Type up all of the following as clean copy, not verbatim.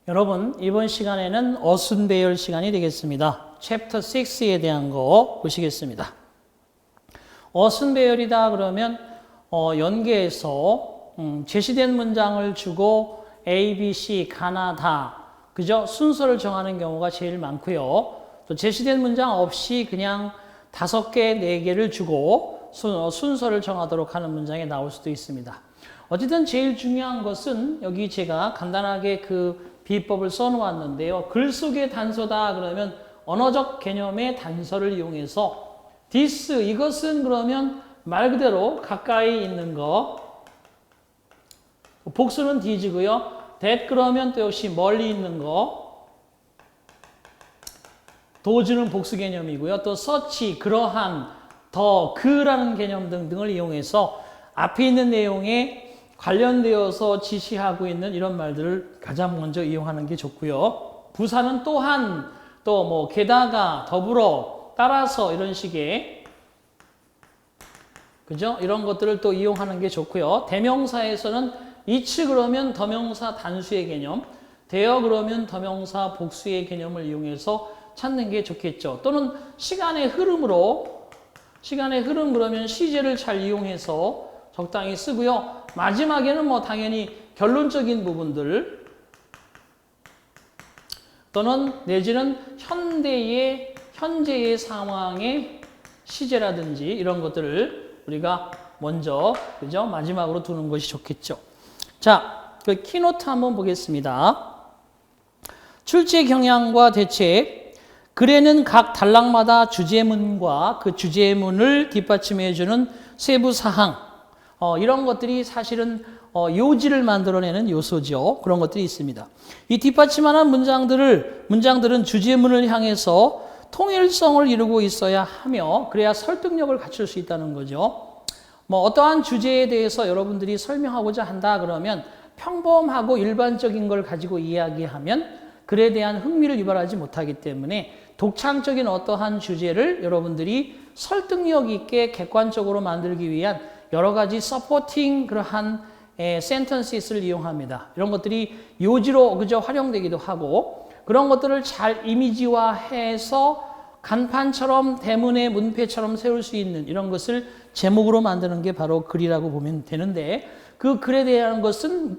여러분, 이번 시간에는 어순 배열 시간이 되겠습니다. 챕터 6에 대한 거 보시겠습니다. 어순 배열이다 그러면 연계해서 제시된 문장을 주고 A, B, C, 가나, 다 그죠? 순서를 정하는 경우가 제일 많고요. 또 제시된 문장 없이 그냥 5개, 4개를 주고 순서를 정하도록 하는 문장이 나올 수도 있습니다. 어쨌든 제일 중요한 것은 여기 제가 간단하게 그 비법을 써놓았는데요. 글 속의 단서다 그러면 언어적 개념의 단서를 이용해서 this, 이것은 그러면 말 그대로 가까이 있는 거, 복수는 these고요. that 그러면 또 역시 멀리 있는 거, does는 복수 개념이고요. 또 such, 그러한, 더, 그라는 개념 등등을 이용해서 앞에 있는 내용에 관련되어서 지시하고 있는 이런 말들을 가장 먼저 이용하는 게 좋고요. 부사는 또한, 또 뭐 게다가, 더불어, 따라서 이런 식의 그죠? 이런 것들을 또 이용하는 게 좋고요. 대명사에서는 each 그러면 더명사 단수의 개념, 되어 그러면 더명사 복수의 개념을 이용해서 찾는 게 좋겠죠. 또는 시간의 흐름 그러면 시제를 잘 이용해서 적당히 쓰고요. 마지막에는 뭐 당연히 결론적인 부분들 또는 내지는 현재의 상황의 시제라든지 이런 것들을 우리가 먼저 그죠? 마지막으로 두는 것이 좋겠죠. 자, 그 키노트 한번 보겠습니다. 출제 경향과 대책. 글에는 각 단락마다 주제문과 그 주제문을 뒷받침해주는 세부 사항. 이런 것들이 사실은 요지를 만들어내는 요소죠. 그런 것들이 있습니다. 이 뒷받침하는 문장들은 주제문을 향해서 통일성을 이루고 있어야 하며 그래야 설득력을 갖출 수 있다는 거죠. 뭐 어떠한 주제에 대해서 여러분들이 설명하고자 한다 그러면 평범하고 일반적인 걸 가지고 이야기하면 글에 대한 흥미를 유발하지 못하기 때문에 독창적인 어떠한 주제를 여러분들이 설득력 있게 객관적으로 만들기 위한 여러 가지 서포팅 그러한 센텐스를 이용합니다. 이런 것들이 요지로 그저 활용되기도 하고 그런 것들을 잘 이미지화해서 간판처럼 대문의 문패처럼 세울 수 있는 이런 것을 제목으로 만드는 게 바로 글이라고 보면 되는데 그 글에 대한 것은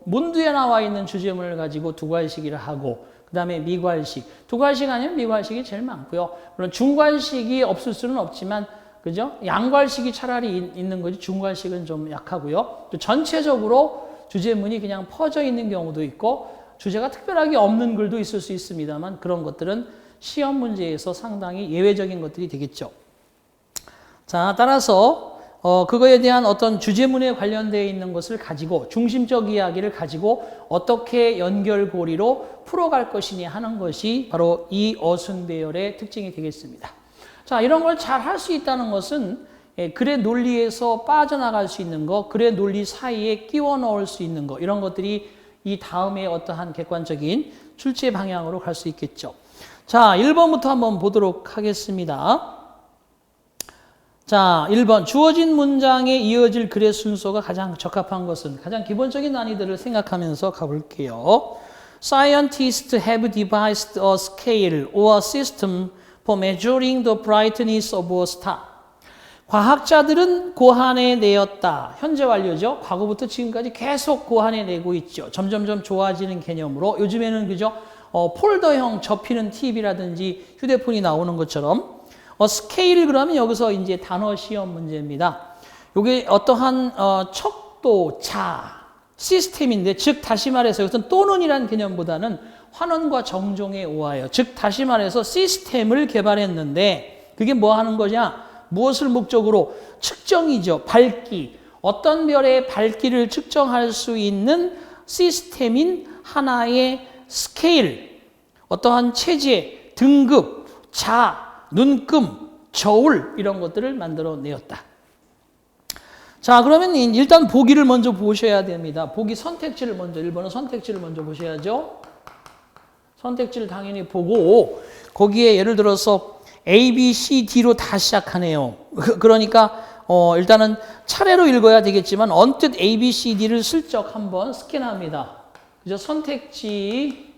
문두에 나와 있는 주제문을 가지고 두괄식이라 하고 그 다음에 미괄식, 두괄식 아니면 미괄식이 제일 많고요. 물론 중괄식이 없을 수는 없지만 그죠? 양괄식이 차라리 있는 거지 중괄식은 좀 약하고요. 또 전체적으로 주제문이 그냥 퍼져 있는 경우도 있고 주제가 특별하게 없는 글도 있을 수 있습니다만 그런 것들은 시험 문제에서 상당히 예외적인 것들이 되겠죠. 자, 따라서 그거에 대한 어떤 주제문에 관련되어 있는 것을 가지고 중심적 이야기를 가지고 어떻게 연결고리로 풀어갈 것이냐 하는 것이 바로 이 어순 배열의 특징이 되겠습니다. 자, 이런 걸 잘 할 수 있다는 것은 글의 논리에서 빠져나갈 수 있는 거, 글의 논리 사이에 끼워 넣을 수 있는 거 이런 것들이 이 다음에 어떠한 객관적인 출제 방향으로 갈 수 있겠죠. 자, 1번부터 한번 보도록 하겠습니다. 자, 1번. 주어진 문장에 이어질 글의 순서가 가장 적합한 것은 가장 기본적인 난이도를 생각하면서 가볼게요. Scientists have devised a scale or system for measuring the brightness of a star. 과학자들은 고안해내었다. 현재 완료죠. 과거부터 지금까지 계속 고안해내고 있죠. 점점점 좋아지는 개념으로 요즘에는 그죠? 폴더형 접히는 TV라든지 휴대폰이 나오는 것처럼 스케일 그러면 여기서 이제 단어 시험 문제입니다. 이게 어떠한 척도, 자, 시스템인데 즉 다시 말해서 이것은 또는이라는 개념보다는 환원과 정종의 오하예요. 즉 다시 말해서 시스템을 개발했는데 그게 뭐 하는 거냐? 무엇을 목적으로? 측정이죠. 밝기. 어떤 별의 밝기를 측정할 수 있는 시스템인 하나의 스케일, 어떠한 체제, 등급, 자, 눈금, 저울 이런 것들을 만들어내었다. 자, 그러면 일단 보기를 먼저 보셔야 됩니다. 보기 선택지를 먼저 1번은 선택지를 먼저 보셔야죠. 선택지를 당연히 보고 거기에 예를 들어서 A, B, C, D로 다 시작하네요. 그러니까 일단은 차례로 읽어야 되겠지만 언뜻 A, B, C, D를 슬쩍 한번 스캔합니다. 그죠? 선택지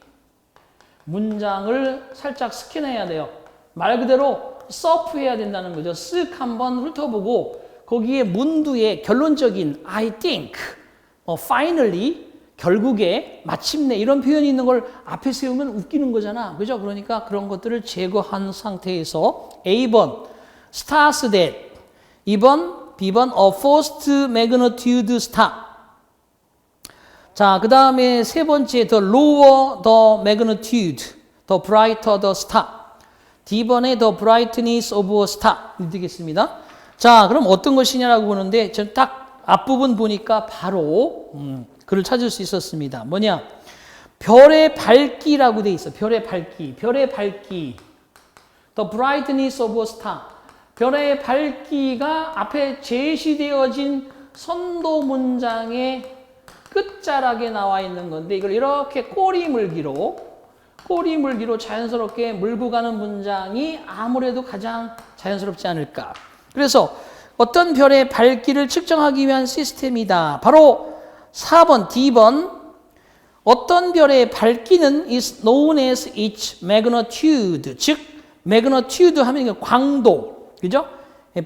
문장을 살짝 스캔해야 돼요. 말 그대로 서프해야 된다는 거죠. 쓱 한번 훑어보고 거기에 문두에 결론적인 I think, finally, 결국에, 마침내 이런 표현이 있는 걸 앞에 세우면 웃기는 거잖아. 그죠? 그러니까 그런 것들을 제거한 상태에서 A번, stars that, 2번, B번, a first magnitude star. 자, 그 다음에 세 번째, the lower the magnitude, the brighter the star. D번에 the brightness of a star. 되겠습니다. 자, 그럼 어떤 것이냐라고 보는데, 전 딱 앞부분 보니까 바로, 글을 찾을 수 있었습니다. 뭐냐? 별의 밝기라고 돼 있어. 별의 밝기. 별의 밝기. The brightness of a star. 별의 밝기가 앞에 제시되어진 선도 문장의 끝자락에 나와 있는 건데 이걸 이렇게 꼬리물기로 자연스럽게 물고 가는 문장이 아무래도 가장 자연스럽지 않을까. 그래서 어떤 별의 밝기를 측정하기 위한 시스템이다. 바로 4번, D번. 어떤 별의 밝기는 is known as its magnitude. 즉, magnitude 하면 광도. 그죠?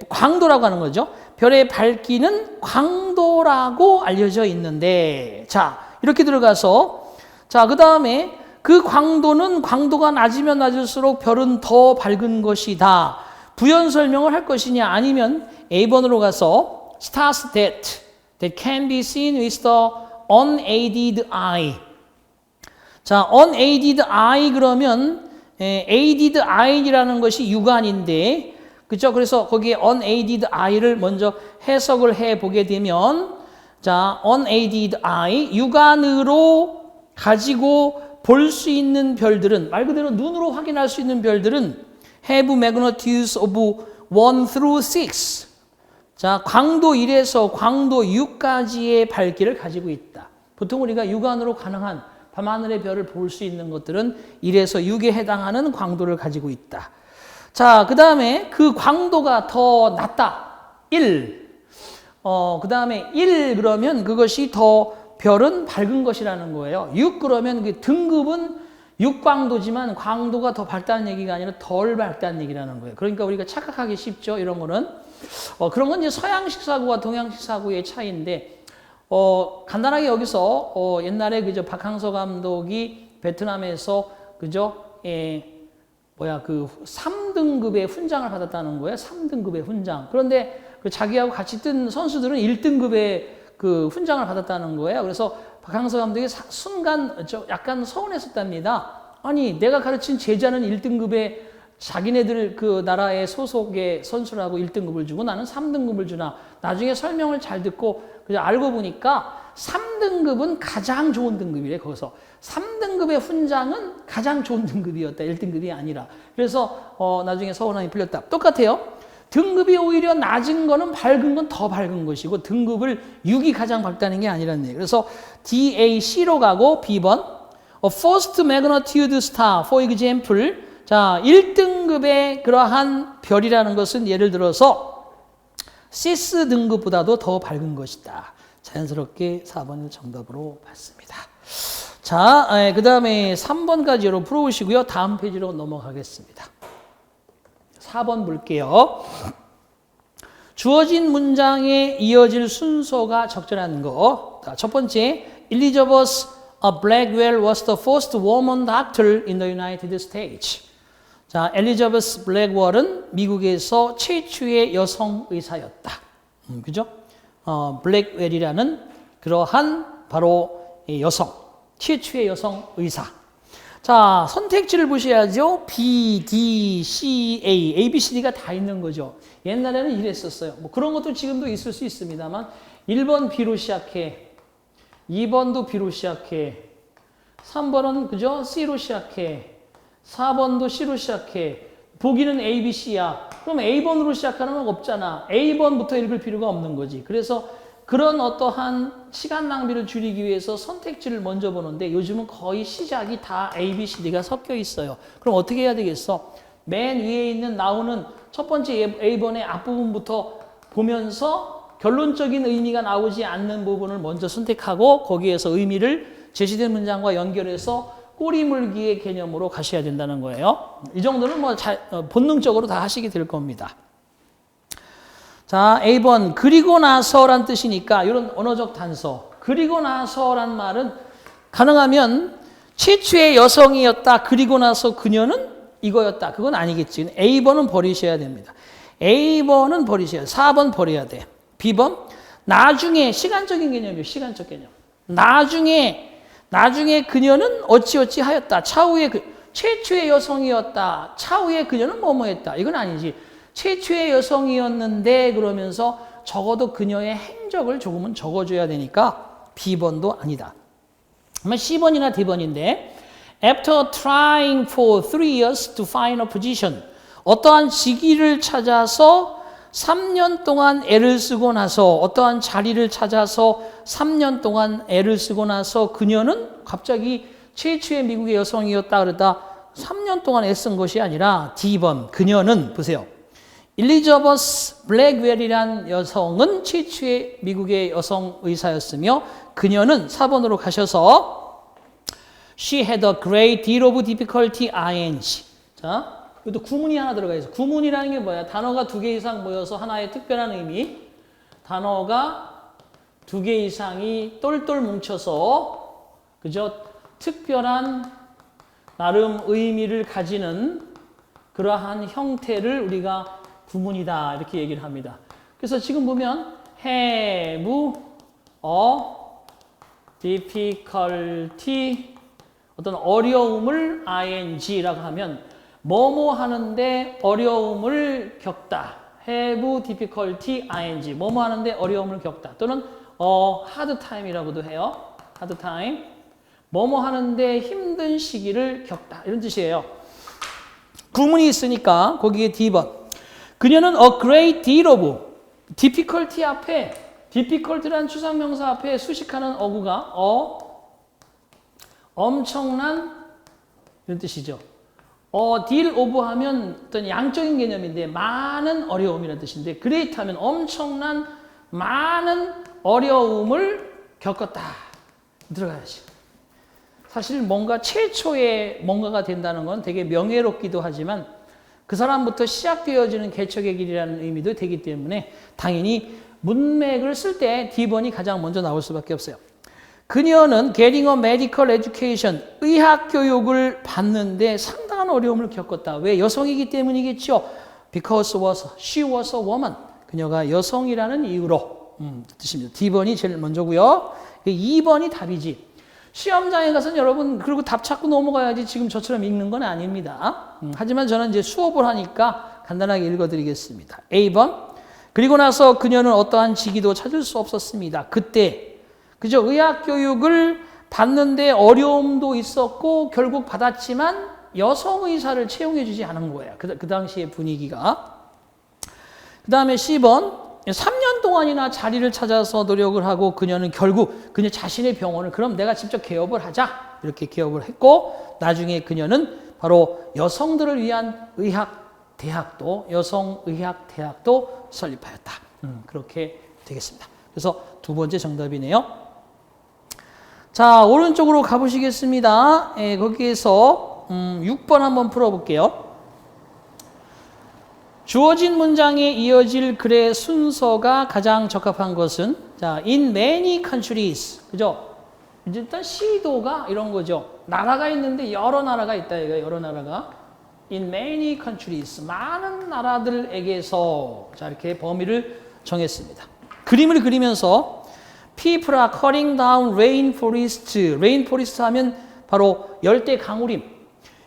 광도라고 하는 거죠. 별의 밝기는 광도라고 알려져 있는데, 자, 이렇게 들어가서, 자, 그 다음에 그 광도가 낮으면 낮을수록 별은 더 밝은 것이다. 부연 설명을 할 것이냐, 아니면 A번으로 가서, stars that can be seen with the unaided eye. 자, unaided eye 그러면, aided eye라는 것이 육안인데, 그렇죠? 그래서 거기에 unaided eye를 먼저 해석을 해보게 되면 자, unaided eye, 육안으로 가지고 볼 수 있는 별들은 말 그대로 눈으로 확인할 수 있는 별들은 have magnitudes of 1 through 6. 자, 광도 1에서 광도 6까지의 밝기를 가지고 있다. 보통 우리가 육안으로 가능한 밤하늘의 별을 볼 수 있는 것들은 1에서 6에 해당하는 광도를 가지고 있다. 자, 그 다음에 그 광도가 더 낮다. 1. 그 다음에 1 그러면 그것이 더 별은 밝은 것이라는 거예요. 6 그러면 그 등급은 6광도지만 광도가 더 밝다는 얘기가 아니라 덜 밝다는 얘기라는 거예요. 그러니까 우리가 착각하기 쉽죠. 이런 거는. 그런 건 이제 서양식 사고와 동양식 사고의 차이인데, 간단하게 여기서, 옛날에 그저 박항서 감독이 베트남에서, 그죠? 그 3등급의 훈장을 받았다는 거예요. 3등급의 훈장. 그런데 그 자기하고 같이 뜬 선수들은 1등급의 그 훈장을 받았다는 거예요. 그래서 박항서 감독이 순간 약간 서운했었답니다. 아니, 내가 가르친 제자는 1등급의 자기네들 그 나라의 소속의 선수라고 1등급을 주고 나는 3등급을 주나. 나중에 설명을 잘 듣고 그냥 알고 보니까 3등급은 가장 좋은 등급이래. 거기서 3등급의 훈장은 가장 좋은 등급이었다. 1등급이 아니라. 그래서 나중에 서운함이 풀렸다. 똑같아요. 등급이 오히려 낮은 거는 밝은 건 더 밝은 것이고 등급을 6이 가장 밝다는 게 아니라는 얘기예요. 그래서 DAC로 가고 B번 A first magnitude star, for example. 자, 1등급의 그러한 별이라는 것은 예를 들어서 시스 등급보다도 더 밝은 것이다. 자연스럽게 4번을 정답으로 봤습니다. 자, 그 다음에 3번까지 여러분 풀어보시고요. 다음 페이지로 넘어가겠습니다. 4번 볼게요. 주어진 문장에 이어질 순서가 적절한 거. 첫 번째, Elizabeth Blackwell was the first woman doctor in the United States. 자, 엘리자베스 블랙웰은 미국에서 최초의 여성 의사였다. 그죠? 블랙웰이라는 그러한 바로 여성, 최초의 여성 의사. 자, 선택지를 보셔야죠. B, D, C, A, A, B, C, D가 다 있는 거죠. 옛날에는 이랬었어요. 뭐 그런 것도 지금도 있을 수 있습니다만 1번 B로 시작해. 2번도 B로 시작해. 3번은 그죠? C로 시작해. 4번도 C로 시작해. 보기는 A, B, C야. 그럼 A번으로 시작하는 건 없잖아. A번부터 읽을 필요가 없는 거지. 그래서 그런 어떠한 시간 낭비를 줄이기 위해서 선택지를 먼저 보는데 요즘은 거의 시작이 다 A, B, C, D가 섞여 있어요. 그럼 어떻게 해야 되겠어? 맨 위에 있는 나오는 첫 번째 A번의 앞부분부터 보면서 결론적인 의미가 나오지 않는 부분을 먼저 선택하고 거기에서 의미를 제시된 문장과 연결해서 꼬리 물기의 개념으로 가셔야 된다는 거예요. 이 정도는 뭐 본능적으로 다 하시게 될 겁니다. 자, A번 그리고 나서란 뜻이니까 이런 언어적 단서. 그리고 나서란 말은 가능하면 최초의 여성이었다. 그리고 나서 그녀는 이거였다. 그건 아니겠지. A번은 버리셔야 됩니다. A번은 버리셔야 돼. 4번 버려야 돼. B번 나중에 시간적인 개념이에요. 시간적 개념. 나중에 그녀는 어찌어찌 하였다. 차후에 최초의 여성이었다. 차후에 그녀는 뭐뭐했다. 이건 아니지. 최초의 여성이었는데 그러면서 적어도 그녀의 행적을 조금은 적어줘야 되니까 B번도 아니다. 그러면 C번이나 D번인데 After trying for 3 years to find a position 어떠한 직위를 찾아서 3년 동안 애를 쓰고 나서 어떠한 자리를 찾아서 3년 동안 애를 쓰고 나서 그녀는 갑자기 최초의 미국의 여성이었다 그러다 3년 동안 애쓴 것이 아니라 D번 그녀는 보세요. 일리저버스 블랙웰이란 여성은 최초의 미국의 여성 의사였으며 그녀는 4번으로 가셔서 She had a great deal of difficulty ing. 자, 이것도 구문이 하나 들어가 있어요. 구문이라는 게 뭐야? 단어가 2개 이상 모여서 하나의 특별한 의미. 단어가 2개 이상이 똘똘 뭉쳐서 그죠? 특별한 나름 의미를 가지는 그러한 형태를 우리가 구문이다 이렇게 얘기를 합니다. 그래서 지금 보면 have a difficulty 어떤 어려움을 ing라고 하면 뭐뭐 하는데 어려움을 겪다. have difficulty ing 뭐뭐 하는데 어려움을 겪다. 또는 hard time이라고도 해요. hard time 뭐뭐 하는데 힘든 시기를 겪다. 이런 뜻이에요. 구문이 있으니까 거기에 D번 그녀는 a great deal of difficulty 앞에 difficulty라는 추상명사 앞에 수식하는 어구가 엄청난 이런 뜻이죠. deal of 하면 어떤 양적인 개념인데 많은 어려움이라는 뜻인데 great 하면 엄청난 많은 어려움을 겪었다. 들어가야지. 사실 뭔가 최초의 뭔가가 된다는 건 되게 명예롭기도 하지만 그 사람부터 시작되어지는 개척의 길이라는 의미도 되기 때문에 당연히 문맥을 쓸 때 D번이 가장 먼저 나올 수밖에 없어요. 그녀는 getting a medical education, 의학 교육을 받는데 상당한 어려움을 겪었다. 왜? 여성이기 때문이겠죠. Because she was a woman. 그녀가 여성이라는 이유로 뜻입니다. D번이 제일 먼저고요. 2번이 답이지. 시험장에 가서는 여러분 그리고 답 찾고 넘어가야지 지금 저처럼 읽는 건 아닙니다. 하지만 저는 이제 수업을 하니까 간단하게 읽어드리겠습니다. A번 그리고 나서 그녀는 어떠한 직위도 찾을 수 없었습니다. 그때 그죠? 의학 교육을 받는데 어려움도 있었고 결국 받았지만 여성 의사를 채용해 주지 않은 거예요. 그 당시의 분위기가. 그 다음에 C번 3년 동안이나 자리를 찾아서 노력을 하고 그녀는 결국 그녀 자신의 병원을 그럼 내가 직접 개업을 하자 이렇게 개업을 했고 나중에 그녀는 바로 여성들을 위한 의학대학도 여성의학대학도 설립하였다. 그렇게 되겠습니다. 그래서 2번째 정답이네요. 자 오른쪽으로 가보시겠습니다. 거기에서 6번 한번 풀어볼게요. 주어진 문장에 이어질 글의 순서가 가장 적합한 것은 자, in many countries. 그죠? 일단 시도가 이런 거죠. 나라가 있는데 여러 나라가 있다. 이거 여러 나라가. in many countries. 많은 나라들에게서 자, 이렇게 범위를 정했습니다. 그림을 그리면서 people are cutting down rainforest. rainforest 하면 바로 열대 강우림.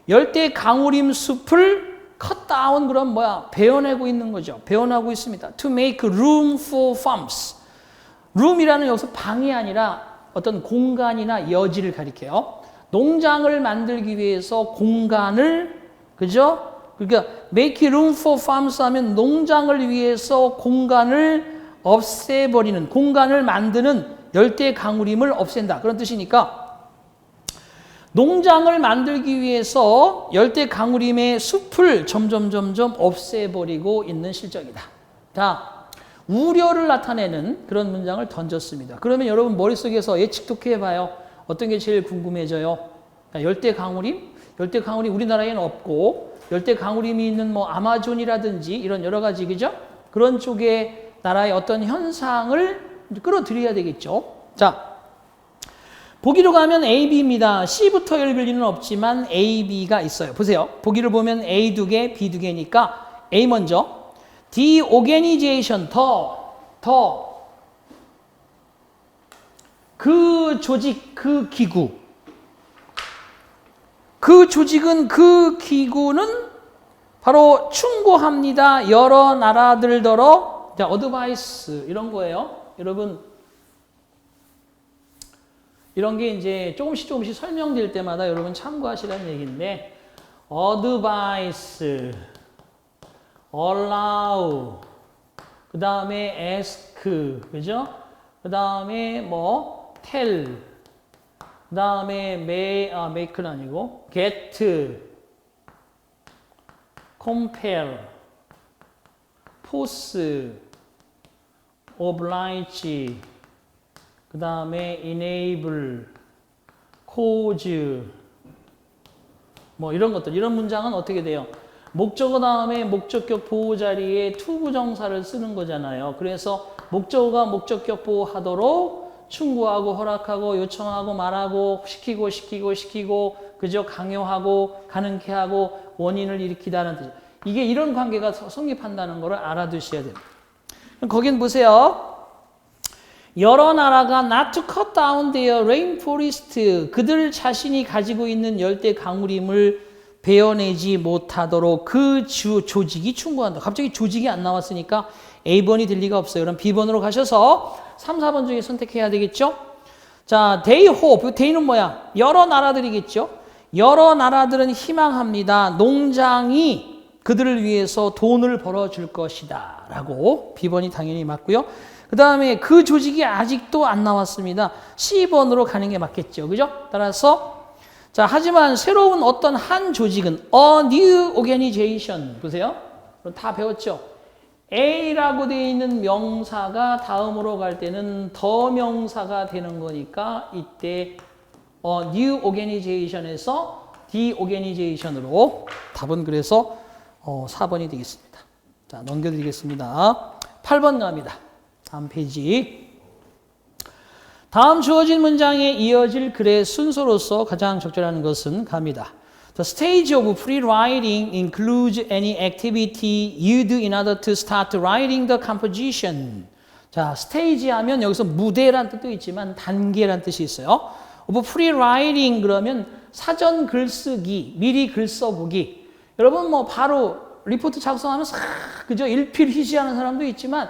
열대 강우림 숲을 cut down 그럼 뭐야? 베어내고 있는 거죠. 베어나고 있습니다. To make room for farms. room이라는 여기서 방이 아니라 어떤 공간이나 여지를 가리켜요. 농장을 만들기 위해서 공간을 그죠? 그러니까 make room for farms 하면 농장을 위해서 공간을 없애버리는 공간을 만드는 열대 강우림을 없앤다. 그런 뜻이니까 농장을 만들기 위해서 열대 강우림의 숲을 점점 없애버리고 있는 실정이다. 자, 우려를 나타내는 그런 문장을 던졌습니다. 그러면 여러분 머릿속에서 예측도 해봐요. 어떤 게 제일 궁금해져요? 열대 강우림? 열대 강우림 우리나라에는 없고 열대 강우림이 있는 뭐 아마존이라든지 이런 여러 가지 그죠? 그런 쪽의 나라의 어떤 현상을 끌어들여야 되겠죠. 자, 보기로 가면 A, B입니다. C부터 읽을 리는 없지만 A, B가 있어요. 보세요. 보기를 보면 A 2개, B 2개니까 A 먼저. Deorganization, 그 조직, 그 기구. 그 조직은, 그 기구는 바로 충고합니다. 여러 나라들더러. 자, 어드바이스 이런 거예요. 여러분, 이런 게 이제 조금씩 설명될 때마다 여러분 참고하시라는 얘기인데, advise, allow, 그 다음에 ask, 그죠? 그 다음에 뭐, tell, 그 다음에 make는 아니고, get, compel, force, oblige, 그 다음에 enable, cause 뭐 이런 것들 이런 문장은 어떻게 돼요? 목적어 다음에 목적격 보호 자리에 투부정사를 쓰는 거잖아요. 그래서 목적어가 목적격 보호하도록 충고하고 허락하고 요청하고 말하고 시키고 그저 강요하고 가능케 하고 원인을 일으키다는 뜻. 이게 이런 관계가 성립한다는 것을 알아두셔야 됩니다. 거긴 보세요. 여러 나라가 not to cut down their rainforest, 그들 자신이 가지고 있는 열대 강우림을 베어내지 못하도록 그 조직이 충고한다. 갑자기 조직이 안 나왔으니까 A번이 될 리가 없어요. 그럼 B번으로 가셔서 3, 4번 중에 선택해야 되겠죠? 자, they hope, they는 뭐야? 여러 나라들이겠죠? 여러 나라들은 희망합니다. 농장이 그들을 위해서 돈을 벌어줄 것이다. 라고 B번이 당연히 맞고요. 그 다음에 그 조직이 아직도 안 나왔습니다. C번으로 가는 게 맞겠죠. 그죠? 따라서 자, 하지만 새로운 어떤 한 조직은 a new organization. 보세요. 다 배웠죠? A라고 되어 있는 명사가 다음으로 갈 때는 더 명사가 되는 거니까 이때 new organization에서 deorganization으로 답은 그래서 4번이 되겠습니다. 자, 넘겨드리겠습니다. 8번 갑니다. 다음 페이지. 다음 주어진 문장에 이어질 글의 순서로서 가장 적절한 것은 갑니다. The stage of pre-writing includes any activity you do in order to start writing the composition. 자, 스테이지 하면 여기서 무대란 뜻도 있지만 단계란 뜻이 있어요. of pre-writing 그러면 사전 글쓰기, 미리 글 써보기. 여러분 뭐 바로 리포트 작성하면서 그저 일필휘지하는 사람도 있지만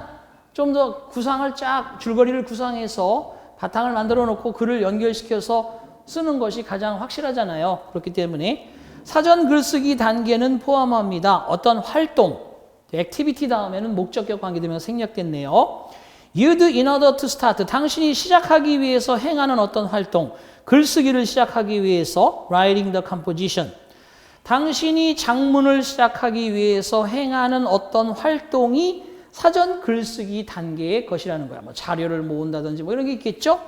좀 더 구상을 줄거리를 구상해서 바탕을 만들어 놓고 글을 연결시켜서 쓰는 것이 가장 확실하잖아요. 그렇기 때문에 사전 글쓰기 단계는 포함합니다. 어떤 활동, 액티비티 다음에는 목적격 관계되면서 생략됐네요. You do in order to start. 당신이 시작하기 위해서 행하는 어떤 활동, 글쓰기를 시작하기 위해서 writing the composition. 당신이 작문을 시작하기 위해서 행하는 어떤 활동이 사전 글쓰기 단계의 것이라는 거야. 뭐 자료를 모은다든지 뭐 이런 게 있겠죠?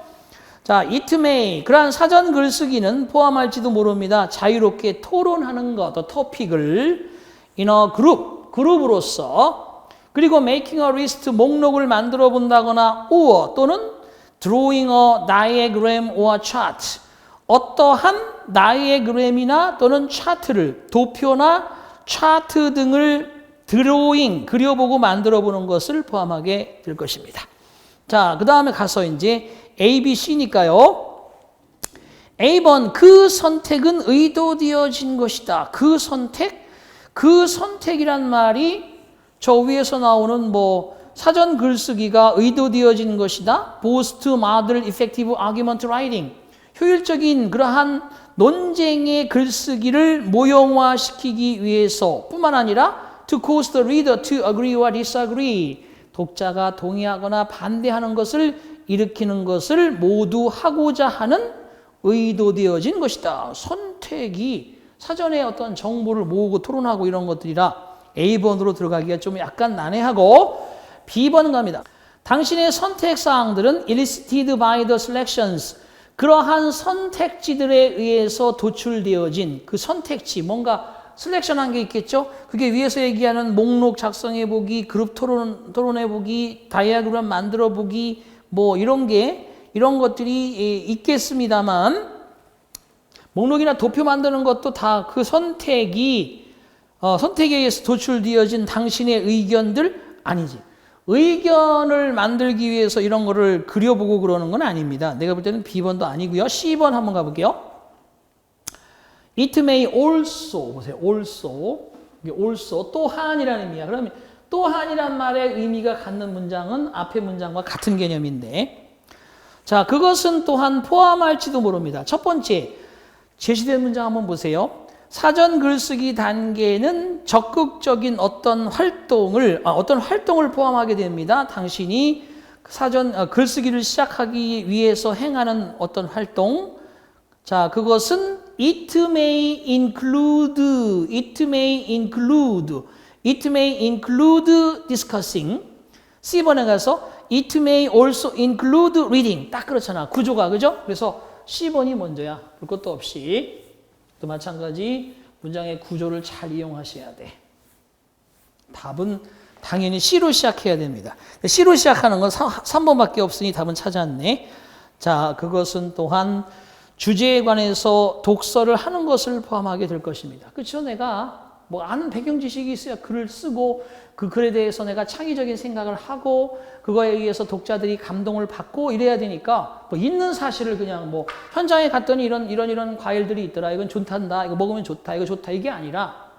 자, it may. 그러한 사전 글쓰기는 포함할지도 모릅니다. 자유롭게 토론하는 것, 토픽을 in a group, 그룹으로서. 그리고 making a list, 목록을 만들어 본다거나 or 또는 drawing a diagram or chart. 어떠한 다이어그램이나 또는 차트를, 도표나 차트 등을 드로잉, 그려보고 만들어보는 것을 포함하게 될 것입니다. 자, 그 다음에 가서 이제 A, B, C니까요. A번, 그 선택은 의도되어진 것이다. 그 선택이란 말이 저 위에서 나오는 뭐 사전 글쓰기가 의도되어진 것이다. Boast, model, effective argument writing. 효율적인 그러한 논쟁의 글쓰기를 모형화시키기 위해서 뿐만 아니라 to cause the reader to agree or disagree. 독자가 동의하거나 반대하는 것을 일으키는 것을 모두 하고자 하는 의도되어진 것이다. 선택이 사전에 어떤 정보를 모으고 토론하고 이런 것들이라 A번으로 들어가기가 좀 약간 난해하고 B번 갑니다. 당신의 선택사항들은 elicited by the selections. 그러한 선택지들에 의해서 도출되어진 그 선택지, 뭔가 셀렉션한 게 있겠죠? 그게 위에서 얘기하는 목록 작성해보기, 그룹 토론해보기, 다이아그램 만들어보기, 뭐 이런 것들이 있겠습니다만, 목록이나 도표 만드는 것도 다 그 선택에 의해서 도출되어진 당신의 의견들 아니지. 의견을 만들기 위해서 이런 거를 그려보고 그러는 건 아닙니다. 내가 볼 때는 B번도 아니고요. C번 한번 가볼게요. It may also, 보세요. also, 또한이라는 의미야. 그러면 또한이란 말의 의미가 갖는 문장은 앞의 문장과 같은 개념인데, 자, 그것은 또한 포함할지도 모릅니다. 첫 번째, 제시된 문장 한번 보세요. 사전 글쓰기 단계는 적극적인 어떤 활동을 포함하게 됩니다. 당신이 사전 글쓰기를 시작하기 위해서 행하는 어떤 활동. 자, 그것은 it may include discussing. C번에 가서 it may also include reading. 딱 그렇잖아. 구조가, 그죠? 그래서 C번이 먼저야. 볼 것도 없이. 또 마찬가지 문장의 구조를 잘 이용하셔야 돼. 답은 당연히 C로 시작해야 됩니다. C로 시작하는 건 3번밖에 없으니 답은 찾았네. 자, 그것은 또한 주제에 관해서 독서를 하는 것을 포함하게 될 것입니다. 그렇죠? 내가 뭐 아는 배경 지식이 있어야 글을 쓰고 그 글에 대해서 내가 창의적인 생각을 하고 그거에 의해서 독자들이 감동을 받고 이래야 되니까 뭐 있는 사실을 그냥 뭐 현장에 갔더니 이런 과일들이 있더라. 이건 좋단다. 이거 먹으면 좋다. 이거 좋다. 이게 아니라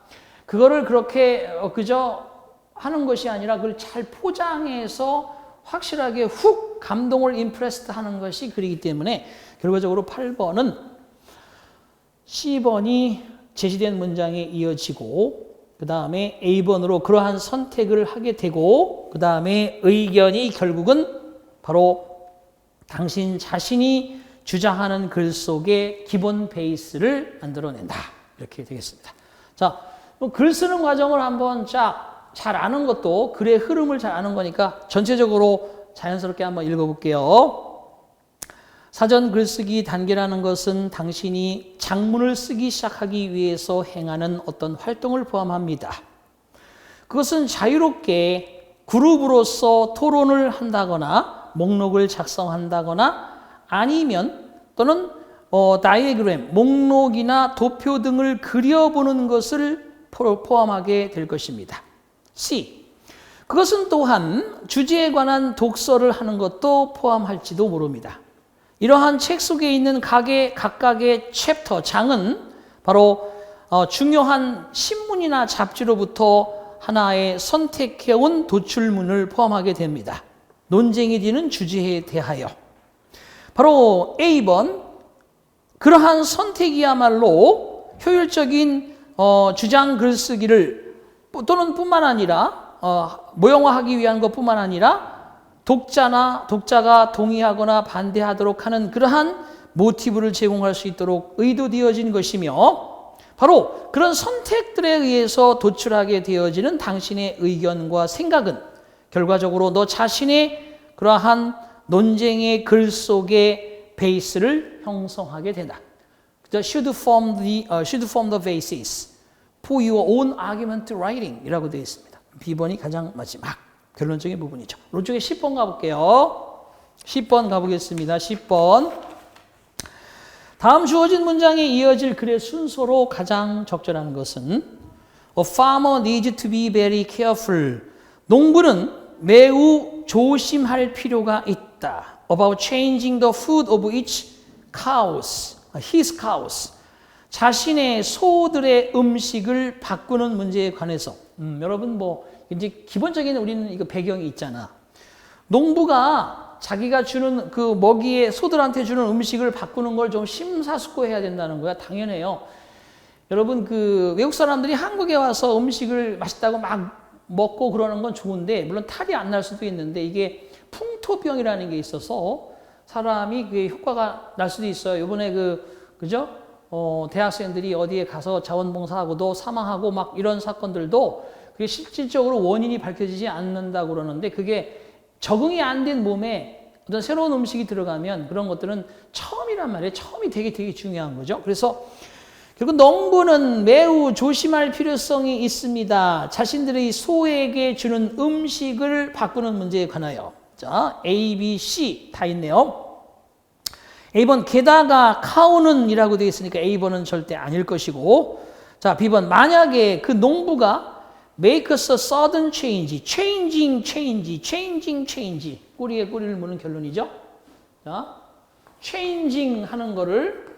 그거를 그렇게 그저 하는 것이 아니라 그걸 잘 포장해서 확실하게 훅 감동을 임프레스트 하는 것이 글이기 때문에 결과적으로 8번은 C번이 제시된 문장에 이어지고 그 다음에 A번으로 그러한 선택을 하게 되고 그 다음에 의견이 결국은 바로 당신 자신이 주장하는 글 속의 기본 베이스를 만들어낸다. 이렇게 되겠습니다. 자, 글 쓰는 과정을 한번 잘 아는 것도 글의 흐름을 잘 아는 거니까 전체적으로 자연스럽게 한번 읽어볼게요. 사전 글쓰기 단계라는 것은 당신이 장문을 쓰기 시작하기 위해서 행하는 어떤 활동을 포함합니다. 그것은 자유롭게 그룹으로서 토론을 한다거나 목록을 작성한다거나 아니면 또는 다이어그램, 목록이나 도표 등을 그려보는 것을 포함하게 될 것입니다. C. 그것은 또한 주제에 관한 독서를 하는 것도 포함할지도 모릅니다. 이러한 책 속에 있는 각각의 챕터, 장은 바로 중요한 신문이나 잡지로부터 하나의 선택해온 도출문을 포함하게 됩니다. 논쟁이 되는 주제에 대하여. 바로 A번, 그러한 선택이야말로 효율적인 주장 글쓰기를 또는 뿐만 아니라 모형화하기 위한 것뿐만 아니라 독자가 동의하거나 반대하도록 하는 그러한 모티브를 제공할 수 있도록 의도되어진 것이며 바로 그런 선택들에 의해서 도출하게 되어지는 당신의 의견과 생각은 결과적으로 너 자신의 그러한 논쟁의 글 속의 베이스를 형성하게 된다. should form the basis for your own argument writing 이라고 되어 있습니다. B번이 가장 마지막 결론적인 부분이죠. 오른쪽에 10번 가볼게요. 10번 가보겠습니다. 10번. 다음 주어진 문장에 이어질 글의 순서로 가장 적절한 것은 A farmer needs to be very careful. 농부는 매우 조심할 필요가 있다. About changing the food of his cows. 자신의 소들의 음식을 바꾸는 문제에 관해서 여러분 이제 기본적인 우리는 이거 배경이 있잖아. 농부가 자기가 주는 그 먹이에 소들한테 주는 음식을 바꾸는 걸 좀 심사숙고해야 된다는 거야. 당연해요. 여러분 외국 사람들이 한국에 와서 음식을 맛있다고 막 먹고 그러는 건 좋은데 물론 탈이 안 날 수도 있는데 이게 풍토병이라는 게 있어서 사람이 그게 효과가 날 수도 있어요. 이번에 그죠? 대학생들이 어디에 가서 자원봉사하고도 사망하고 막 이런 사건들도 그게 실질적으로 원인이 밝혀지지 않는다고 그러는데 그게 적응이 안 된 몸에 어떤 새로운 음식이 들어가면 그런 것들은 처음이란 말이에요. 처음이 되게 중요한 거죠. 그래서 결국 농부는 매우 조심할 필요성이 있습니다. 자신들의 소에게 주는 음식을 바꾸는 문제에 관하여. 자, A, B, C 다 있네요. A번 게다가 카우는 이라고 되어 있으니까 A번은 절대 아닐 것이고, 자, B번 만약에 그 농부가 make a sudden change 꼬리에 꼬리를 무는 결론이죠. 자, changing 하는 거를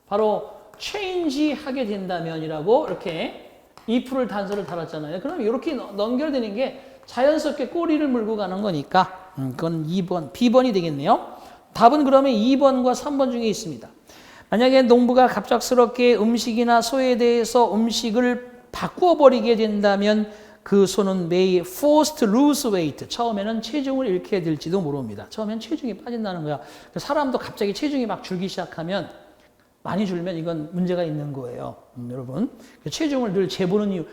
바로 change 하게 된다면이라고 이렇게 if를 단서를 달았잖아요. 그럼 이렇게 연결되는 게 자연스럽게 꼬리를 물고 가는 거니까 그건 2번, B번이 되겠네요. 답은 그러면 2번과 3번 중에 있습니다. 만약에 농부가 갑작스럽게 음식이나 소에 대해서 음식을 바꾸어 버리게 된다면 그 소는 may forced to lose weight. 처음에는 체중을 잃게 될지도 모릅니다. 처음엔 체중이 빠진다는 거야. 사람도 갑자기 체중이 막 줄기 시작하면 많이 줄면 이건 문제가 있는 거예요. 여러분. 체중을 늘 재보는 이유.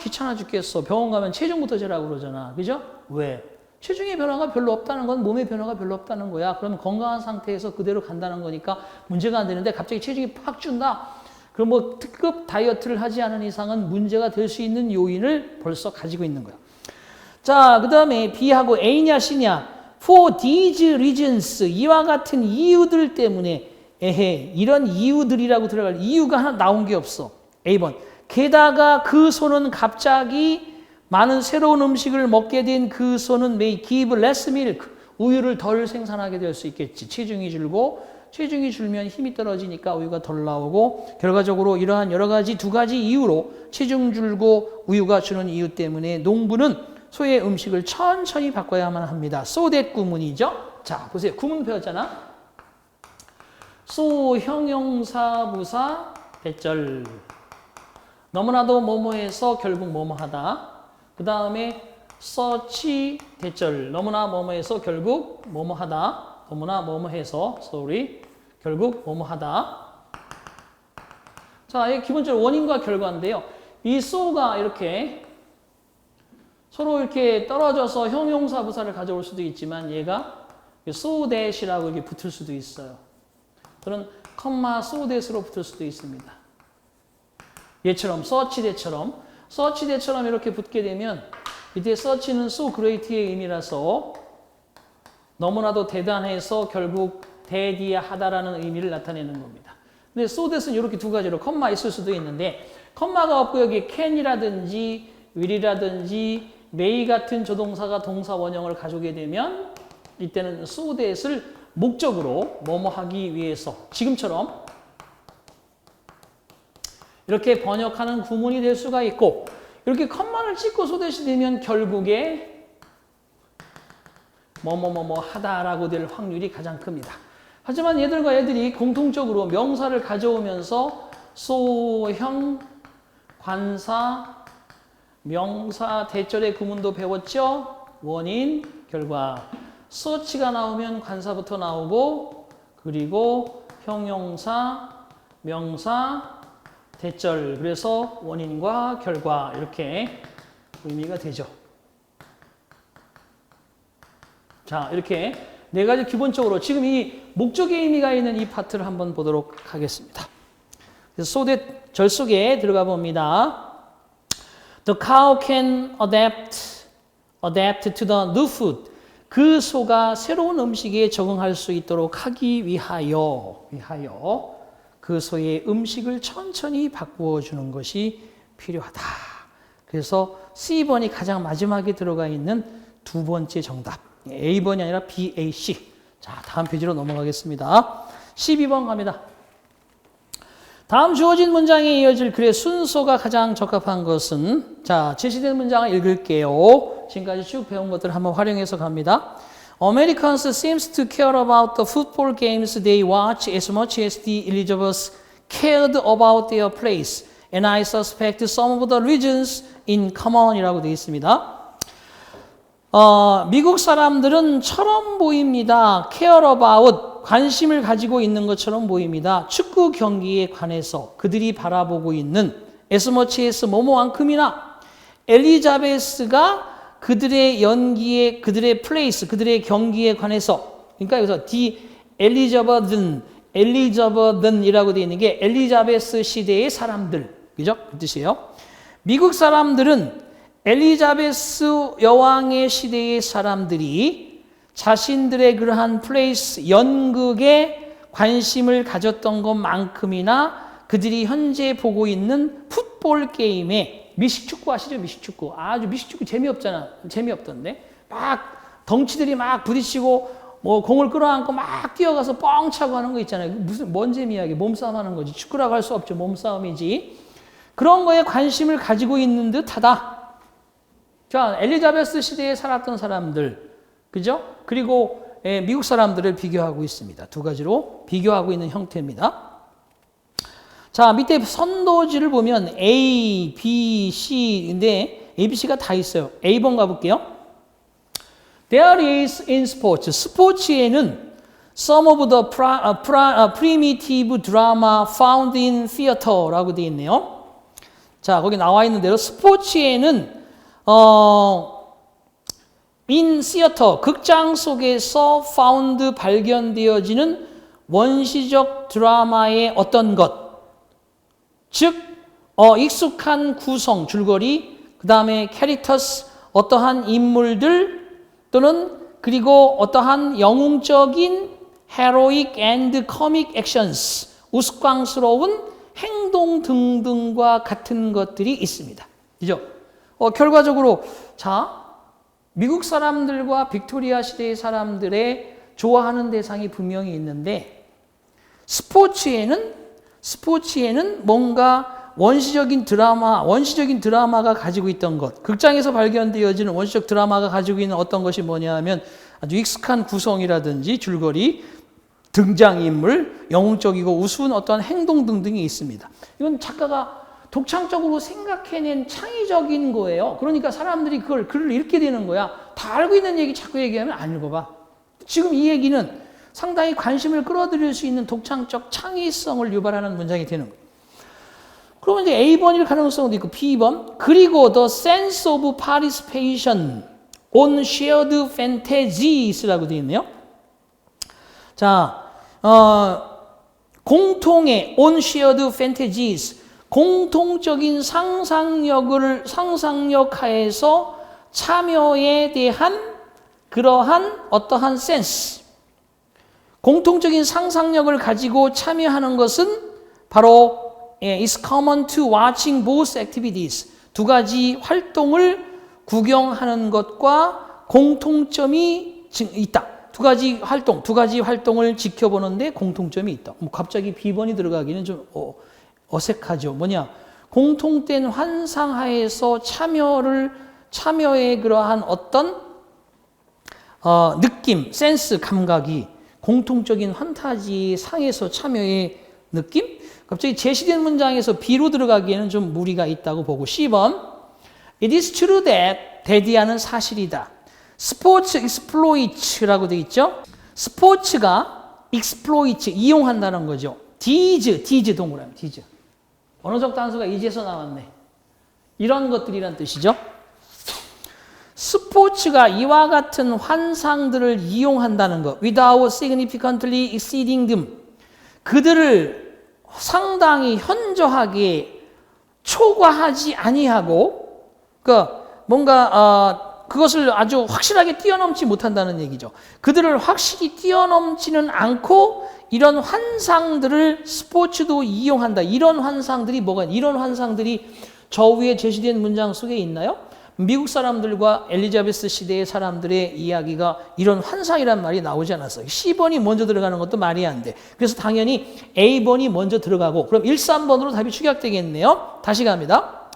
귀찮아 죽겠어. 병원 가면 체중부터 재라고 그러잖아. 그죠? 왜? 체중의 변화가 별로 없다는 건 몸의 변화가 별로 없다는 거야. 그러면 건강한 상태에서 그대로 간다는 거니까 문제가 안 되는데 갑자기 체중이 팍 준다. 그럼 뭐 특급 다이어트를 하지 않은 이상은 문제가 될 수 있는 요인을 벌써 가지고 있는 거야. 자, 그 다음에 B하고 A냐 C냐. For these reasons. 이와 같은 이유들 때문에 이런 이유들이라고 들어갈 이유가 하나 나온 게 없어. A번. 게다가 그 소는 갑자기 많은 새로운 음식을 먹게 된 그 소는 may give less milk. 우유를 덜 생산하게 될 수 있겠지. 체중이 줄면 힘이 떨어지니까 우유가 덜 나오고 결과적으로 이러한 여러 가지 두 가지 이유로 체중 줄고 우유가 주는 이유 때문에 농부는 소의 음식을 천천히 바꿔야만 합니다. so that 구문이죠. 자, 보세요. 구문 배웠잖아. so 형용사 부사 대절. 너무나도 뭐뭐해서 결국 뭐뭐하다. 그 다음에 such 대절. 너무나 뭐뭐해서 결국 뭐뭐하다. 너무나 뭐뭐해서 결국 뭐뭐하다. 자, 이게 기본적으로 원인과 결과인데요. 이 so가 이렇게 서로 이렇게 떨어져서 형용사 부사를 가져올 수도 있지만 얘가 so that이라고 이렇게 붙을 수도 있어요. 또는 컴마 so that으로 붙을 수도 있습니다. 얘처럼 such that처럼 이렇게 붙게 되면 이때 such는 so great의 의미라서 너무나도 대단해서 결국 대디하다라는 의미를 나타내는 겁니다. 근데 so that은 이렇게 두 가지로 컴마 있을 수도 있는데 컴마가 없고 여기 can이라든지 will이라든지 may 같은 조동사가 동사 원형을 가져오게 되면 이때는 so that을 목적으로 뭐뭐 하기 위해서 지금처럼 이렇게 번역하는 구문이 될 수가 있고 이렇게 컴마를 찍고 so that이 되면 결국에 뭐뭐뭐뭐 하다라고 될 확률이 가장 큽니다. 하지만 얘들이 공통적으로 명사를 가져오면서 so형, 관사, 명사, 대절의 구문도 배웠죠? 원인, 결과. such가 나오면 관사부터 나오고 그리고 형용사, 명사, 대절. 그래서 원인과 결과 이렇게 의미가 되죠. 자, 이렇게 네 가지 기본적으로 지금 이 목적의 의미가 있는 이 파트를 한번 보도록 하겠습니다. 그래서 so that 절 속에 들어가 봅니다. The cow can adapt to the new food. 그 소가 새로운 음식에 적응할 수 있도록 하기 위하여 그 소의 음식을 천천히 바꾸어 주는 것이 필요하다. 그래서 C번이 가장 마지막에 들어가 있는 두 번째 정답. A번이 아니라 B, A, C. 자, 다음 페이지로 넘어가겠습니다. 12번 갑니다. 다음 주어진 문장에 이어질 글의 순서가 가장 적합한 것은 자, 제시된 문장을 읽을게요. 지금까지 쭉 배운 것들을 한번 활용해서 갑니다. Americans seems to care about the football games they watch as much as the Elizabeths cared about their place. And I suspect some of the reasons in common이라고 되어 있습니다. 미국 사람들은 처럼 보입니다. care about, 관심을 가지고 있는 것처럼 보입니다. 축구 경기에 관해서 그들이 바라보고 있는 as much as 뭐뭐만큼이나 엘리자베스가 그들의 연기에, 그들의 플레이스, 그들의 경기에 관해서, 그러니까 여기서 the 엘리자베든이라고 되어 있는 게 엘리자베스 시대의 사람들, 그죠? 그 뜻이에요. 미국 사람들은 엘리자베스 여왕의 시대의 사람들이 자신들의 그러한 플레이스, 연극에 관심을 가졌던 것만큼이나 그들이 현재 보고 있는 풋볼 게임에, 미식축구 아시죠? 미식축구. 아주 미식축구 재미없잖아. 재미없던데. 막 덩치들이 막 부딪히고 뭐 공을 끌어안고 막 뛰어가서 뻥 차고 하는 거 있잖아요. 무슨 뭔 재미야 이게. 몸싸움 하는 거지. 축구라고 할 수 없죠. 몸싸움이지. 그런 거에 관심을 가지고 있는 듯하다. 자, 엘리자베스 시대에 살았던 사람들, 그죠? 그리고 미국 사람들을 비교하고 있습니다. 두 가지로 비교하고 있는 형태입니다. 자, 밑에 선도지를 보면 A, B, C인데 A, B, C가 다 있어요. A번 가볼게요. There is in sports. 스포츠에는 some of the primitive drama found in theater라고 되어 있네요. 자, 거기 나와 있는 대로 스포츠에는 in theater, 극장 속에서 found, 발견되어지는 원시적 드라마의 어떤 것, 즉 익숙한 구성, 줄거리, 그 다음에 캐릭터스, 어떠한 인물들 또는 그리고 어떠한 영웅적인 heroic and comic actions, 우스꽝스러운 행동 등등과 같은 것들이 있습니다. 그죠? 결과적으로 자, 미국 사람들과 빅토리아 시대의 사람들의 좋아하는 대상이 분명히 있는데 스포츠에는 뭔가 원시적인 드라마가 가지고 있던 것, 극장에서 발견되어지는 원시적 드라마가 가지고 있는 어떤 것이 뭐냐 하면 아주 익숙한 구성이라든지 줄거리, 등장인물, 영웅적이고 우스운 어떠한 행동 등등이 있습니다. 이건 작가가 독창적으로 생각해낸 창의적인 거예요. 그러니까 사람들이 그걸 글을 읽게 되는 거야. 다 알고 있는 얘기 자꾸 얘기하면 안 읽어봐. 지금 이 얘기는 상당히 관심을 끌어들일 수 있는 독창적 창의성을 유발하는 문장이 되는 거예요. 그러면 이제 A번일 가능성도 있고 B번. 그리고 the sense of participation on shared fantasies라고 되어 있네요. 자, 공통의 on shared fantasies, 공통적인 상상력 하에서 참여에 대한 그러한 어떠한 센스, 공통적인 상상력을 가지고 참여하는 것은 바로 is common to watching both activities. 두 가지 활동을 구경하는 것과 공통점이 있다. 두 가지 활동을 지켜보는데 공통점이 있다. 갑자기 B번이 들어가기는 좀 어색하죠. 뭐냐? 공통된 환상하에서 참여의 그러한 어떤 느낌, 센스, 감각이 공통적인 판타지 상에서 참여의 느낌? 갑자기 제시된 문장에서 B로 들어가기에는 좀 무리가 있다고 보고 C번 It is true that 대디하는 사실이다. 스포츠 exploits라고 되어 있죠. 스포츠가 exploit, 이용한다는 거죠. diz 동그라미, diz. 언어적 단수가 is에서 나왔네. 이런 것들이란 뜻이죠. 스포츠가 이와 같은 환상들을 이용한다는 것. without significantly exceeding them. 그들을 상당히 현저하게 초과하지 아니하고, 그것을 아주 확실하게 뛰어넘지 못한다는 얘기죠. 그들을 확실히 뛰어넘지는 않고 이런 환상들을 스포츠도 이용한다. 이런 환상들이 이런 환상들이 저 위에 제시된 문장 속에 있나요? 미국 사람들과 엘리자베스 시대의 사람들의 이야기가 이런 환상이란 말이 나오지 않았어요. C번이 먼저 들어가는 것도 말이 안 돼. 그래서 당연히 A번이 먼저 들어가고 그럼 1, 3번으로 답이 축약되겠네요. 다시 갑니다.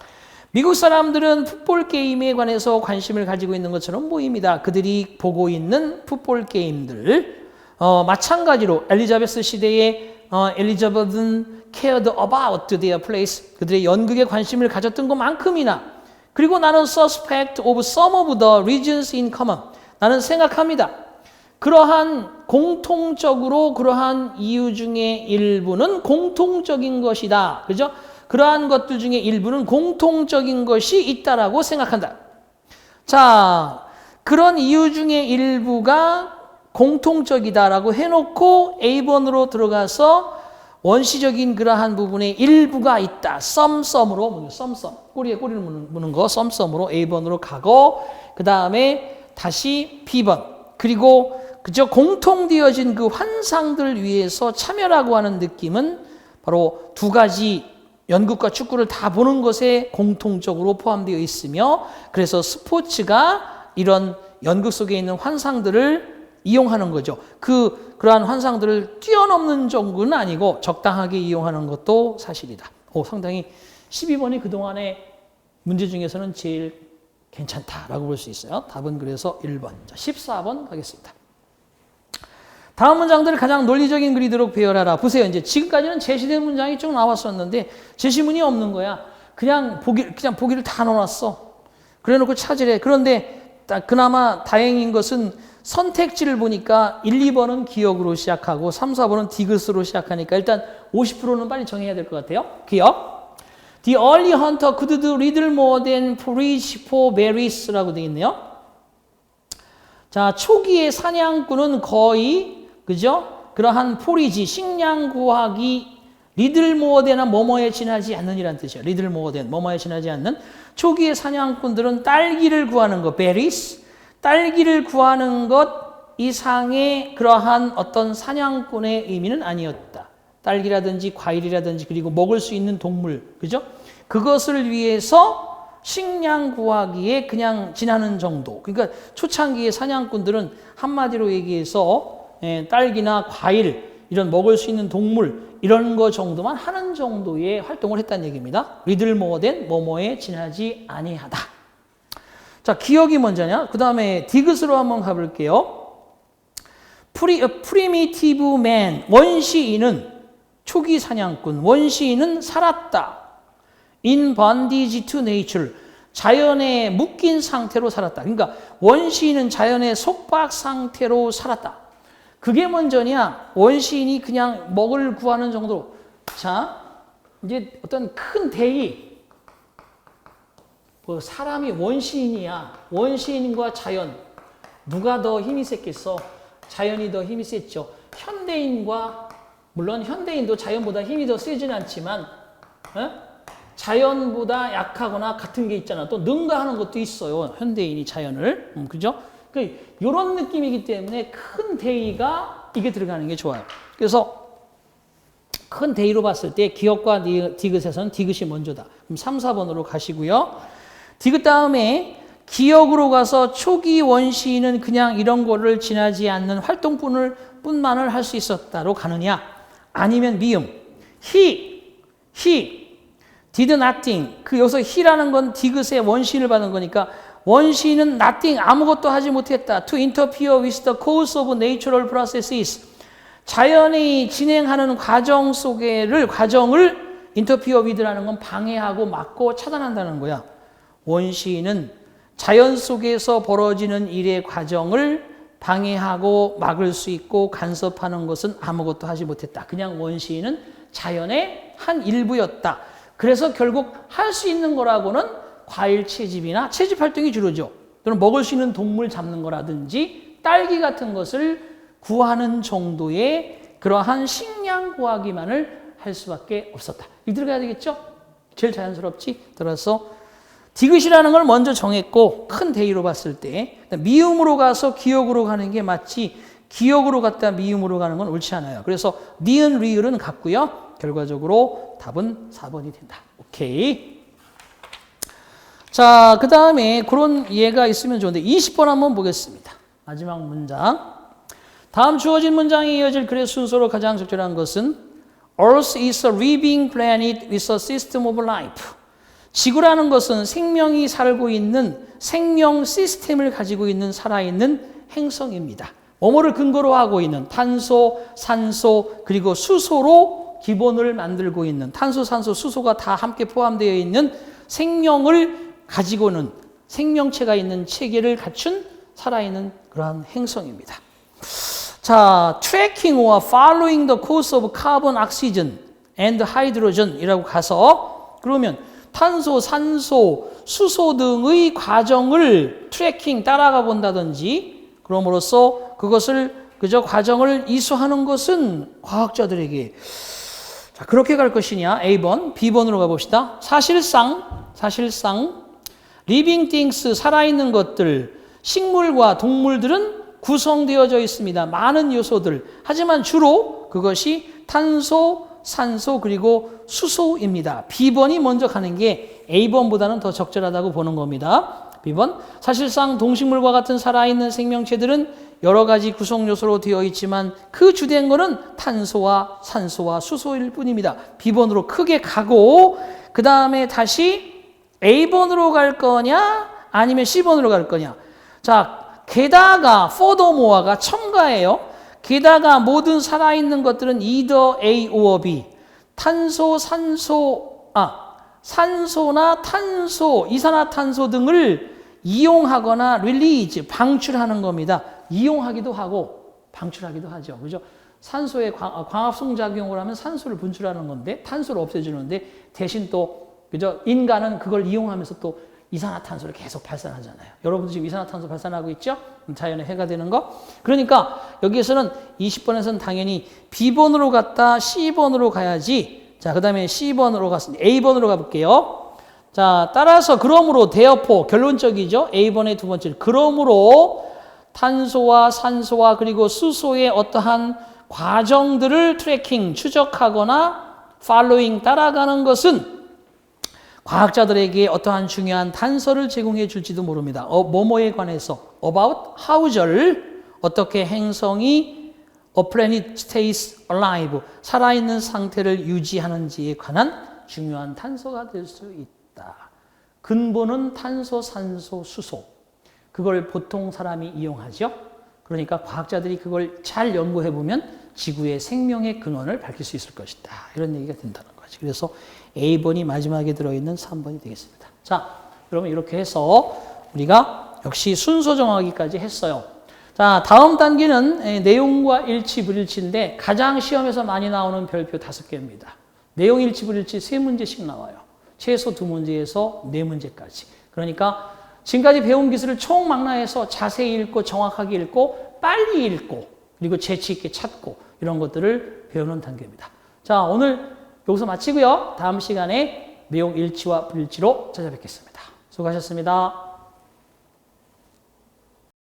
미국 사람들은 풋볼 게임에 관해서 관심을 가지고 있는 것처럼 보입니다. 그들이 보고 있는 풋볼 게임들 마찬가지로 엘리자베스 시대의 엘리자베스는 cared about their place. 그들의 연극에 관심을 가졌던 것만큼이나 그리고 나는 suspect of some of the regions in common. 나는 생각합니다. 공통적으로 그러한 이유 중에 일부는 공통적인 것이다. 그죠? 그러한 것들 중에 일부는 공통적인 것이 있다라고 생각한다. 자, 그런 이유 중에 일부가 공통적이다라고 해놓고 A번으로 들어가서 원시적인 그러한 부분의 일부가 있다. 썸썸으로, 썸썸. 꼬리에 꼬리를 무는 거, 썸썸으로 A번으로 가고, 그 다음에 다시 B번. 그리고 그저 공통되어진 그 환상들을 위해서 참여라고 하는 느낌은 바로 두 가지 연극과 축구를 다 보는 것에 공통적으로 포함되어 있으며, 그래서 스포츠가 이런 연극 속에 있는 환상들을 이용하는 거죠. 그러한 환상들을 뛰어넘는 정도는 아니고 적당하게 이용하는 것도 사실이다. 상당히 12번이 그동안의 문제 중에서는 제일 괜찮다라고 볼 수 있어요. 답은 그래서 1번. 자, 14번 가겠습니다. 다음 문장들을 가장 논리적인 그리도록 배열하라. 보세요. 이제 지금까지는 제시된 문장이 쭉 나왔었는데 제시문이 없는 거야. 그냥 보기를 다 넣어놨어. 그래놓고 찾으래. 그런데 그나마 다행인 것은 선택지를 보니까 1, 2번은 기억으로 시작하고 3, 4번은 디귿으로 시작하니까 일단 50%는 빨리 정해야 될 것 같아요. 기억. The early hunter could do little more than forage for berries라고 되어 있네요. 자, 초기의 사냥꾼은 거의 그죠? 그러한 포리지, 식량 구하기 little more than은 뭐뭐에 지나지 않는이란 뜻이에요. little more than 뭐뭐에 지나지 않는. 초기의 사냥꾼들은 딸기를 구하는 것, berries. 딸기를 구하는 것 이상의 그러한 어떤 사냥꾼의 의미는 아니었다. 딸기라든지 과일이라든지 그리고 먹을 수 있는 동물, 그죠? 그것을 위해서 식량 구하기에 그냥 지나는 정도. 그러니까 초창기의 사냥꾼들은 한마디로 얘기해서 딸기나 과일, 이런 먹을 수 있는 동물 이런 거 정도만 하는 정도의 활동을 했다는 얘기입니다. 리들 모어된 뭐뭐에 지나지 아니하다. 자, 기억이 먼저냐? 그 다음에 디귿으로 한번 가볼게요. primitive man, 원시인은 초기 사냥꾼, 원시인은 살았다. in bondage to nature, 자연에 묶인 상태로 살았다. 그러니까 원시인은 자연의 속박 상태로 살았다. 그게 먼저냐? 원시인이 그냥 먹을 구하는 정도로. 자, 이제 어떤 큰 대의, 사람이 원시인이야. 원시인과 자연, 누가 더 힘이 셌겠어? 자연이 더 힘이 셌죠. 현대인과, 물론 현대인도 자연보다 힘이 더 세지는 않지만 자연보다 약하거나 같은 게 있잖아. 또 능가하는 것도 있어요. 현대인이 자연을. 그죠? 그러니까 이런 느낌이기 때문에 큰 대의가 이게 들어가는 게 좋아요. 그래서 큰 대의로 봤을 때 기억과 디귿에서는 디귿이 먼저다. 그럼 3, 4번으로 가시고요. 디귿 다음에 기억으로 가서 초기 원시인은 그냥 이런 거를 지나지 않는 활동뿐만을 할 수 있었다로 가느냐? 아니면 미음. he did nothing. 여기서 he라는 건 디귿의 원시인을 받은 거니까 원시인은 nothing, 아무것도 하지 못했다. to interfere with the course of natural processes. 자연이 진행하는 과정을 interfere with라는 건 방해하고 막고 차단한다는 거야. 원시인은 자연 속에서 벌어지는 일의 과정을 방해하고 막을 수 있고 간섭하는 것은 아무것도 하지 못했다. 그냥 원시인은 자연의 한 일부였다. 그래서 결국 할 수 있는 거라고는 과일 채집이나 채집 활동이 주로죠. 또는 먹을 수 있는 동물 잡는 거라든지 딸기 같은 것을 구하는 정도의 그러한 식량 구하기만을 할 수밖에 없었다. 이거 들어가야 되겠죠? 제일 자연스럽지? 따라서 디귿이라는 걸 먼저 정했고 큰 대의로 봤을 때 미음으로 가서 기억으로 가는 게 맞지 기억으로 갔다 미음으로 가는 건 옳지 않아요. 그래서 니은 리을은 같고요. 결과적으로 답은 4번이 된다. 오케이. 자, 그 다음에 그런 예가 있으면 좋은데 20번 한번 보겠습니다. 마지막 문장. 다음 주어진 문장이 이어질 글의 순서로 가장 적절한 것은 Earth is a living planet with a system of life. 지구라는 것은 생명이 살고 있는 생명 시스템을 가지고 있는 살아있는 행성입니다. 뭐뭐를 근거로 하고 있는 탄소, 산소, 그리고 수소로 기본을 만들고 있는 탄소, 산소, 수소가 다 함께 포함되어 있는 생명을 가지고는 생명체가 있는 체계를 갖춘 살아있는 그러한 행성입니다. 자, tracking or following the course of carbon, oxygen and hydrogen 이라고 가서 그러면 탄소, 산소, 수소 등의 과정을 트래킹 따라가 본다든지 그럼으로써 그것을 그저 과정을 이수하는 것은 과학자들에게 자, 그렇게 갈 것이냐? A번, B번으로 가봅시다. 사실상 living things, 살아있는 것들, 식물과 동물들은 구성되어져 있습니다. 많은 요소들. 하지만 주로 그것이 탄소, 산소, 그리고 수소입니다. B번이 먼저 가는 게 A번보다는 더 적절하다고 보는 겁니다. B번, 사실상 동식물과 같은 살아있는 생명체들은 여러 가지 구성 요소로 되어 있지만 그 주된 거는 탄소와 산소와 수소일 뿐입니다. B번으로 크게 가고 그 다음에 다시 A번으로 갈 거냐 아니면 C번으로 갈 거냐. 자, 게다가 furthermore가 첨가예요. 게다가 모든 살아있는 것들은 either A or B. 산소나 탄소, 이산화탄소 등을 이용하거나 release, 방출하는 겁니다. 이용하기도 하고 방출하기도 하죠. 그죠? 산소의 광합성작용을 하면 산소를 분출하는 건데 탄소를 없애주는데 대신 또 그죠? 인간은 그걸 이용하면서 또 이산화탄소를 계속 발산하잖아요. 여러분도 지금 이산화탄소 발산하고 있죠? 자연에 해가 되는 거. 그러니까 여기에서는 20번에서는 당연히 B번으로 갔다 C번으로 가야지. 자, 그 다음에 C번으로 갔습니다. A번으로 가볼게요. 자, 따라서 그러므로 therefore 결론적이죠. A번의 두 번째. 그러므로 탄소와 산소와 그리고 수소의 어떠한 과정들을 트래킹, 추적하거나 following, 따라가는 것은 과학자들에게 어떠한 중요한 단서를 제공해 줄지도 모릅니다. 뭐뭐에 관해서 about how절, 어떻게 행성이 a planet stays alive, 살아있는 상태를 유지하는지에 관한 중요한 단서가 될 수 있다. 근본은 탄소, 산소, 수소. 그걸 보통 사람이 이용하죠. 그러니까 과학자들이 그걸 잘 연구해보면 지구의 생명의 근원을 밝힐 수 있을 것이다. 이런 얘기가 된다는 거지. 그래서 A번이 마지막에 들어있는 3번이 되겠습니다. 자, 그러면 이렇게 해서 우리가 역시 순서 정하기까지 했어요. 자, 다음 단계는 내용과 일치, 불일치인데 가장 시험에서 많이 나오는 별표 5개입니다. 내용 일치, 불일치 3문제씩 나와요. 최소 2문제에서 4문제까지. 그러니까 지금까지 배운 기술을 총망라해서 자세히 읽고 정확하게 읽고 빨리 읽고 그리고 재치 있게 찾고 이런 것들을 배우는 단계입니다. 자, 오늘 여기서 마치고요. 다음 시간에 내용 일치와 불일치로 찾아뵙겠습니다. 수고하셨습니다.